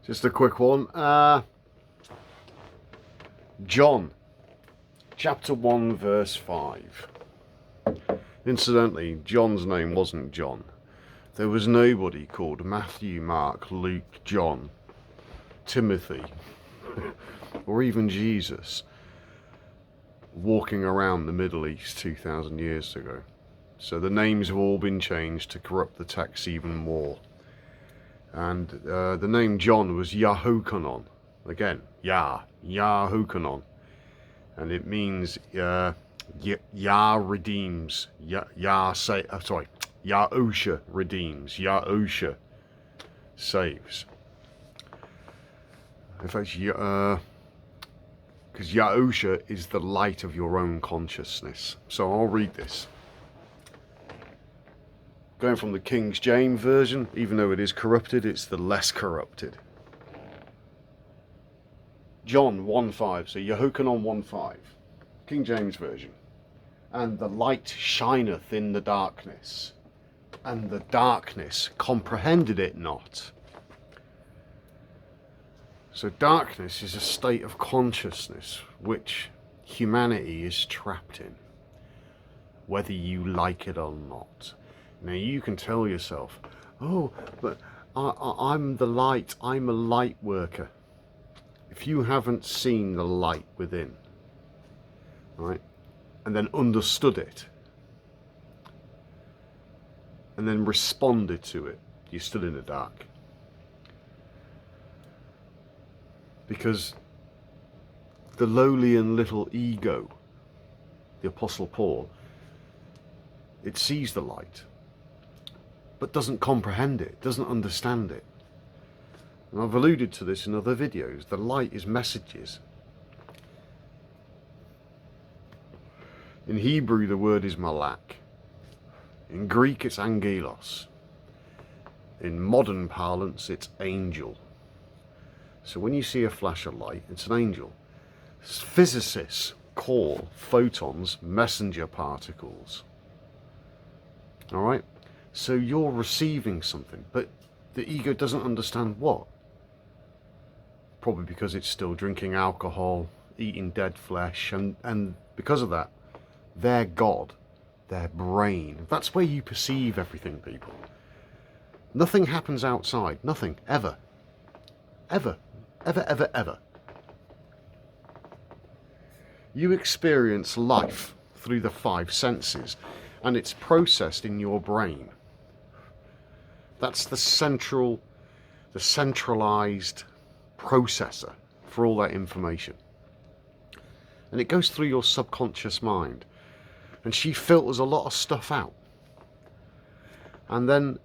Just a quick one. John, chapter 1, verse 5. Incidentally, John's name wasn't John. There was nobody called Matthew, Mark, Luke, John, Timothy, or even Jesus walking around the Middle East 2,000 years ago. So the names have all been changed to corrupt the text even more. And the name John was Yahukanon. Again, Yahukanon. And it means Yah redeems, Yahusha redeems, Yahusha saves. In fact, because Yahusha is the light of your own consciousness. So I'll read this. Going from the King James Version, even though it is corrupted, it's the less corrupted. John 1:5, so Yahukanon 1:5, King James Version. And the light shineth in the darkness, and the darkness comprehended it not. So darkness is a state of consciousness which humanity is trapped in, whether you like it or not. Now you can tell yourself, oh, but I'm the light, I'm a light worker. If you haven't seen the light within, right, and then understood it, and then responded to it, you're still in the dark. Because the lowly and little ego, the Apostle Paul, it sees the light, but doesn't comprehend it, doesn't understand it. And I've alluded to this in other videos. The light is messages. In Hebrew, the word is malak. In Greek, it's angelos. In modern parlance, it's angel. So when you see a flash of light, it's an angel. Physicists call photons messenger particles. All right? So you're receiving something, but the ego doesn't understand what. Probably because it's still drinking alcohol, eating dead flesh, and because of that, their God, their brain, that's where you perceive everything, people. Nothing happens outside, nothing, ever. Ever, ever, ever, ever. You experience life through the 5 senses, and it's processed in your brain. That's the centralized processor for all that information. And it goes through your subconscious mind. And she filters a lot of stuff out. And then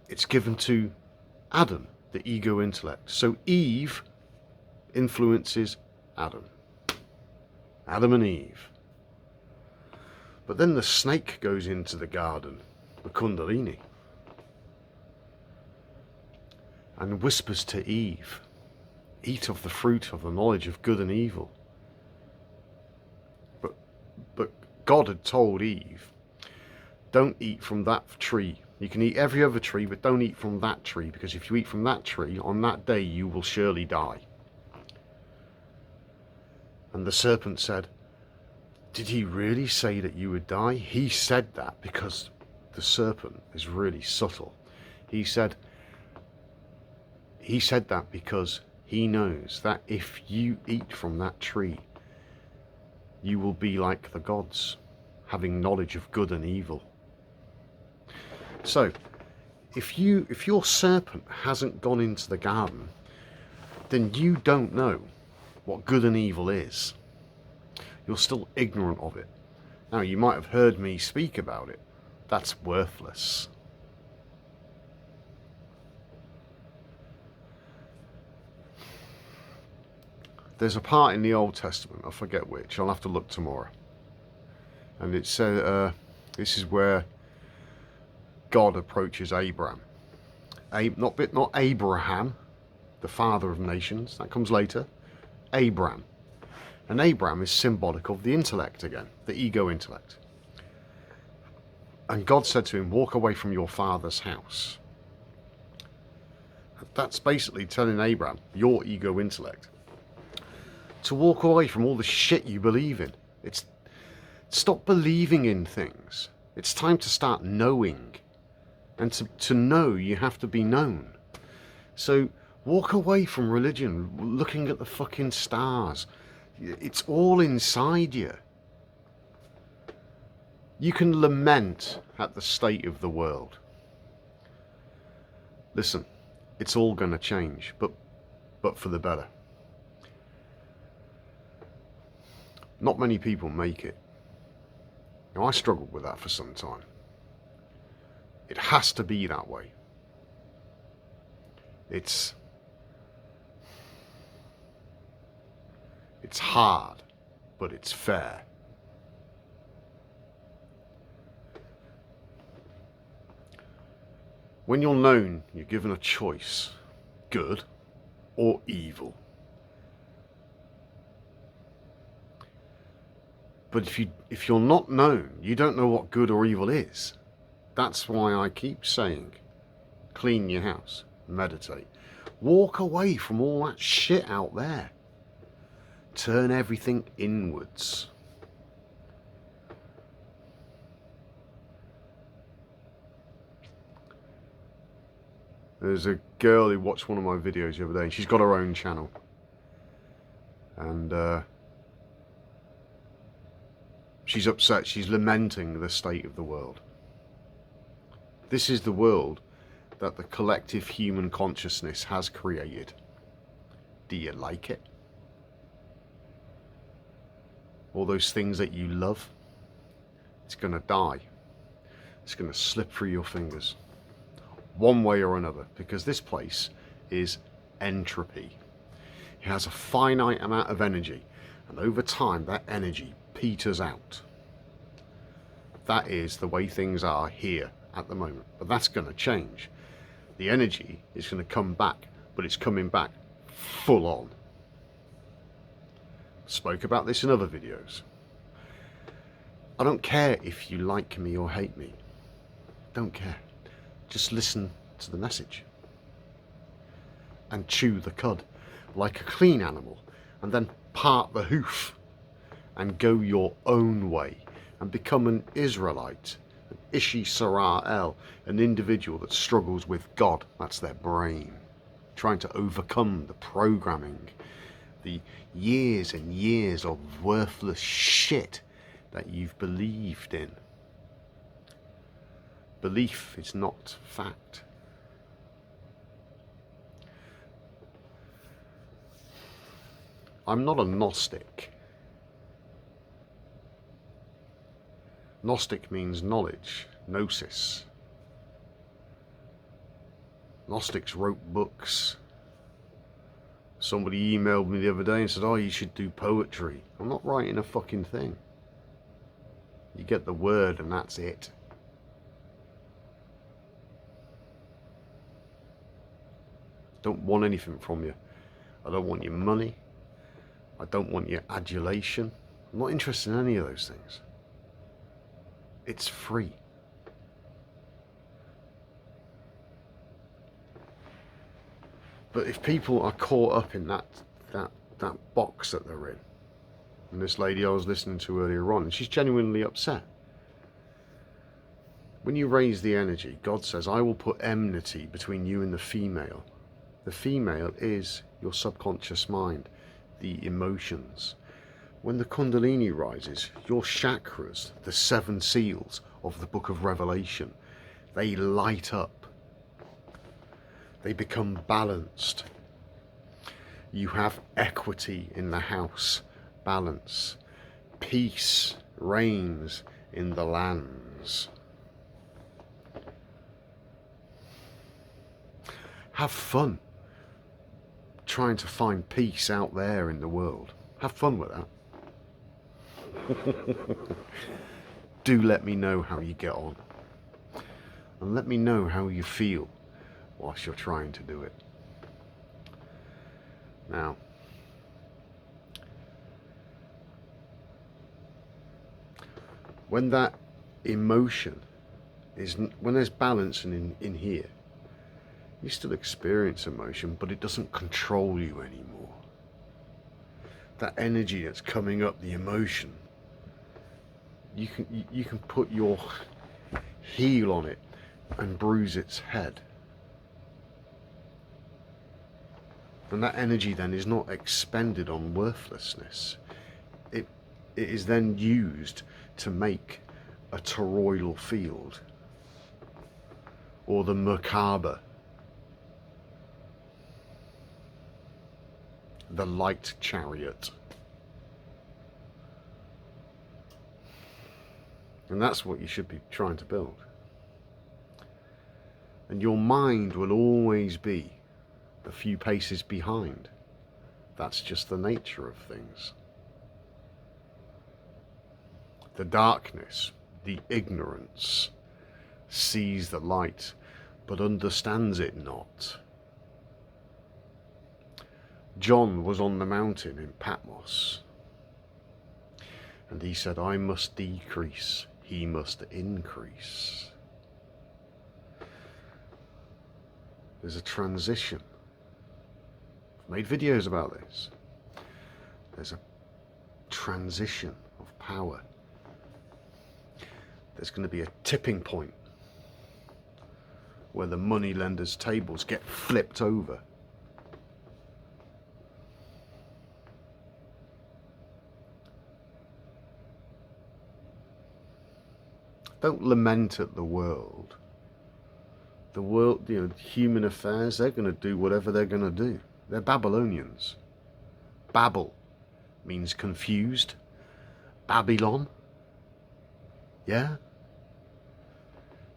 it's given to Adam, the ego intellect. So Eve influences Adam. Adam and Eve. But then the snake goes into the garden, the kundalini, and whispers to Eve, eat of the fruit of the knowledge of good and evil. But God had told Eve, don't eat from that tree. You can eat every other tree, but don't eat from that tree, because if you eat from that tree, on that day you will surely die. And the serpent said, did he really say that you would die? He said that because the serpent is really subtle. He said that because he knows that if you eat from that tree, you will be like the gods, having knowledge of good and evil. So, if your serpent hasn't gone into the garden, then you don't know what good and evil is. You're still ignorant of it. Now, you might have heard me speak about it. That's worthless. There's a part in the Old Testament, I forget which, I'll have to look tomorrow. And it says, this is where God approaches Abraham. Not Abraham, the father of nations, that comes later. Abraham. And Abraham is symbolic of the intellect again, the ego intellect. And God said to him, walk away from your father's house That's basically telling Abraham, your ego intellect, to walk away from all the shit you believe in. It's stop believing in things. It's time to start knowing. And to know, you have to be known. So walk away from religion, looking at the fucking stars. It's all inside you. You can lament at the state of the world. Listen, it's all going to change, but for the better. Not many people make it. Now, I struggled with that for some time. It has to be that way. It's hard, but it's fair. When you're known, you're given a choice, good or evil. But if you're not known, you don't know what good or evil is. That's why I keep saying, clean your house, meditate. Walk away from all that shit out there. Turn everything inwards. There's a girl who watched one of my videos the other day, and she's got her own channel. And she's upset, she's lamenting the state of the world. This is the world that the collective human consciousness has created. Do you like it? All those things that you love, it's going to die. It's going to slip through your fingers. One way or another, because this place is entropy. It has a finite amount of energy, and over time that energy peters out. That is the way things are here at the moment, but that's going to change. The energy is going to come back, but it's coming back full on. Spoke about this in other videos. I don't care if you like me or hate me. Don't care. Just listen to the message and chew the cud like a clean animal, and then part the hoof and go your own way and become an Israelite, an Ishi Sarah El, an individual that struggles with God. That's their brain, trying to overcome the programming, the years and years of worthless shit that you've believed in. Belief is not fact. I'm not a Gnostic. Gnostic means knowledge, gnosis. Gnostics wrote books. Somebody emailed me the other day and said, oh, you should do poetry. I'm not writing a fucking thing. You get the word and that's it. Don't want anything from you. I don't want your money. I don't want your adulation. I'm not interested in any of those things. It's free. But if people are caught up in that box that they're in, and this lady I was listening to earlier on, and she's genuinely upset. When you raise the energy, God says, I will put enmity between you and the female. The female is your subconscious mind, the emotions. When the kundalini rises, your chakras, the 7 seals of the book of Revelation, they light up. They become balanced. You have equity in the house, balance. Peace reigns in the lands. Have fun trying to find peace out there in the world. Have fun with that. Do let me know how you get on. And let me know how you feel whilst you're trying to do it. Now, when that emotion is, when there's balance in here, You still experience emotion, but it doesn't control you anymore. That energy that's coming up, the emotion, you can put your heel on it and bruise its head. And that energy then is not expended on worthlessness. It is then used to make a toroidal field, or the macabre, the light chariot. And that's what you should be trying to build. And your mind will always be a few paces behind. That's just the nature of things. The darkness, the ignorance, sees the light, but understands it not. John was on the mountain in Patmos, and he said, I must decrease, he must increase. There's a transition. I've made videos about this. There's a transition of power. There's going to be a tipping point where the moneylenders' tables get flipped over. Don't lament at the world. The world, human affairs, they're going to do whatever they're going to do. They're Babylonians. Babbel means confused. Babylon. Yeah?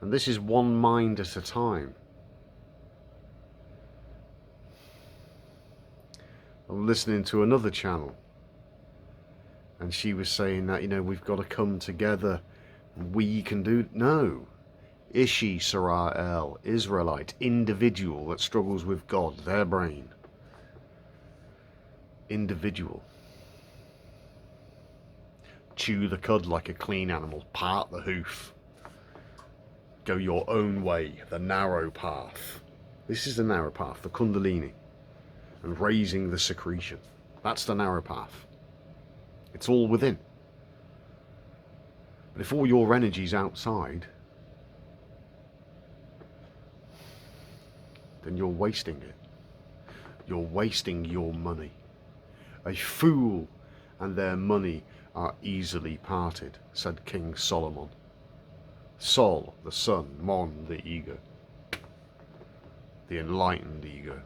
And this is one mind at a time. I'm listening to another channel, and she was saying that, we've got to come together. We can do... No. Ishi Sarael, Israelite, individual that struggles with God, their brain. Individual. Chew the cud like a clean animal, part the hoof. Go your own way, the narrow path. This is the narrow path, the kundalini. And raising the secretion. That's the narrow path. It's all within. But if all your energy's outside, then you're wasting it. You're wasting your money. A fool and their money are easily parted, said King Solomon. Sol, the sun, Mon, the ego. The enlightened ego.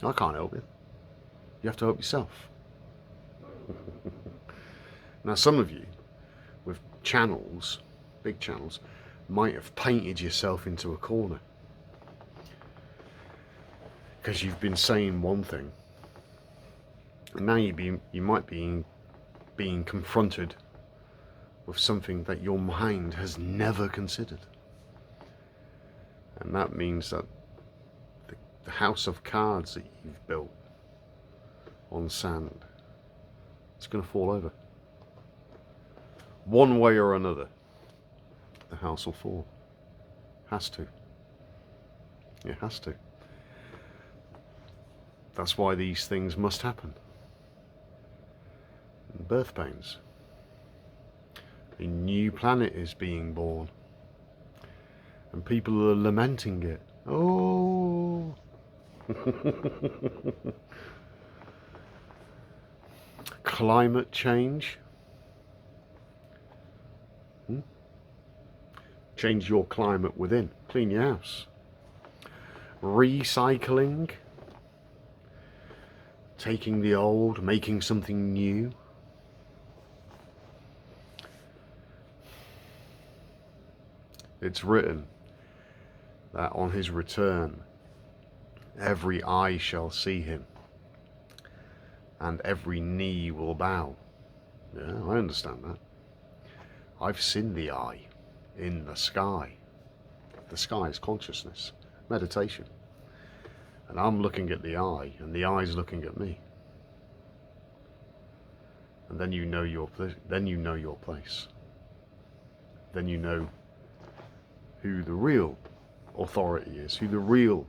I can't help you. You have to help yourself. Now some of you with channels, big channels, might have painted yourself into a corner because you've been saying one thing, and now you might be being confronted with something that your mind has never considered, and that means that the house of cards that you've built on sand, it's going to fall over. One way or another, the house will fall. Has to. It has to. That's why these things must happen. Birth pains. A new planet is being born. And people are lamenting it. Oh! Climate change. Change your climate within. Clean your house. Recycling. Taking the old, making something new. It's written that on his return, every eye shall see him, and every knee will bow. Yeah, I understand that. I've seen the eye in the sky. The sky is consciousness, meditation. And I'm looking at the eye, and the eye's looking at me. And then you know your place. Then you know your place. Then you know who the real authority is, who the real,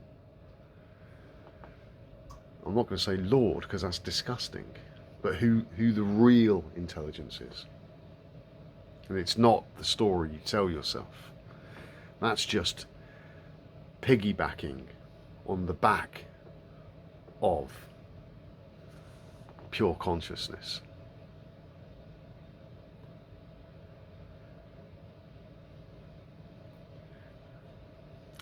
I'm not going to say Lord because that's disgusting, but who the real intelligence is. And it's not the story you tell yourself. That's just piggybacking on the back of pure consciousness.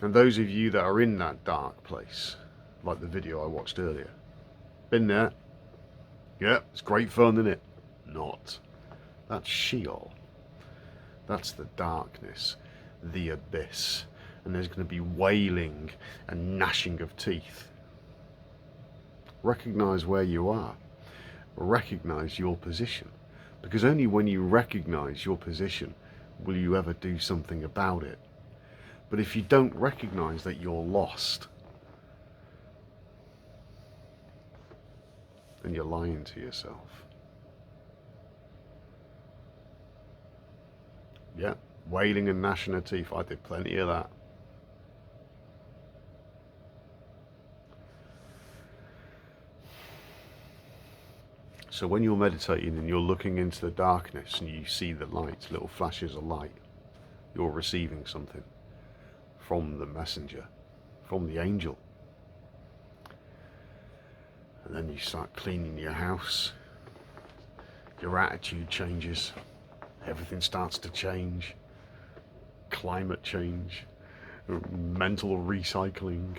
And those of you that are in that dark place, like the video I watched earlier, been there? Yeah, it's great fun, isn't it? Not. That's Sheol. That's the darkness, the abyss. And there's going to be wailing and gnashing of teeth. Recognize where you are. Recognize your position. Because only when you recognize your position will you ever do something about it. But if you don't recognize that you're lost, then you're lying to yourself. Yeah, wailing and gnashing of teeth. I did plenty of that. So when you're meditating and you're looking into the darkness and you see the light, little flashes of light, you're receiving something from the messenger, from the angel. And then you start cleaning your house, your attitude changes, everything starts to change, climate change, mental recycling,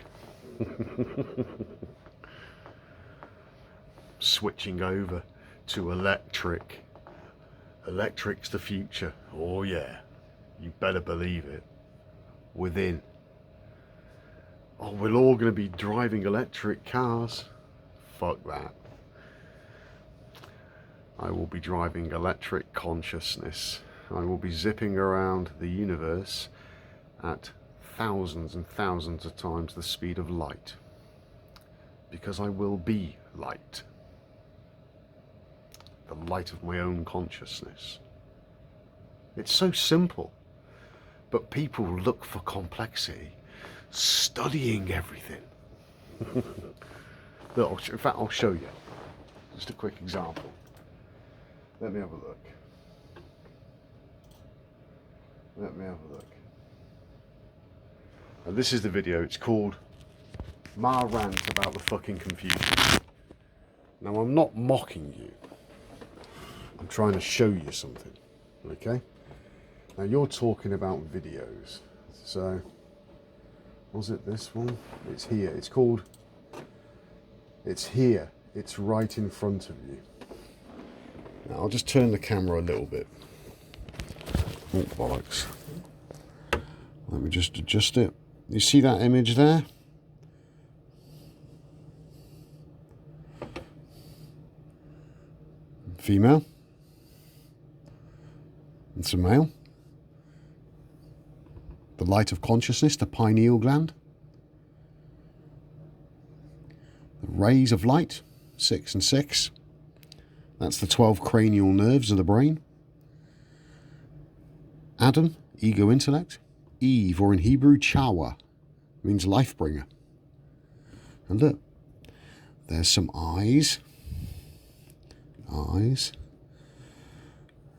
switching over to electric. Electric's the future. Oh yeah, you better believe it. Within. Oh, we're all going to be driving electric cars. Fuck that. I will be driving electric consciousness. I will be zipping around the universe at thousands and thousands of times the speed of light. Because I will be light. The light of my own consciousness. It's so simple. But people look for complexity, studying everything. Look, in fact, I'll show you. Just a quick example. Let me have a look. Let me have a look. Now, this is the video. It's called My Rant About the Fucking Confusion. Now, I'm not mocking you. I'm trying to show you something. Okay? Now you're talking about videos, so was it this one? It's here. It's called It's Here. It's right in front of you. Now I'll just turn the camera a little bit. Oh bollocks. Let me just adjust it. You see that image there? Female. It's a male. The light of consciousness, the pineal gland. The rays of light, 6 and 6. That's the 12 cranial nerves of the brain. Adam, ego intellect. Eve, or in Hebrew, Chawa, means life bringer. And look, there's some eyes. Eyes.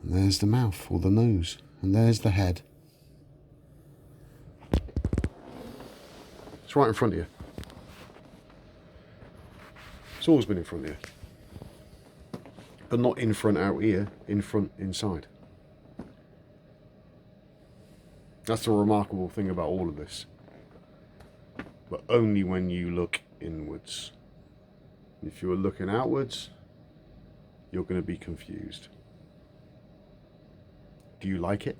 And there's the mouth, or the nose. And there's the head. It's right in front of you. It's always been in front of you. But not in front out here, in front inside. That's the remarkable thing about all of this. But only when you look inwards. If you're looking outwards, you're going to be confused. Do you like it?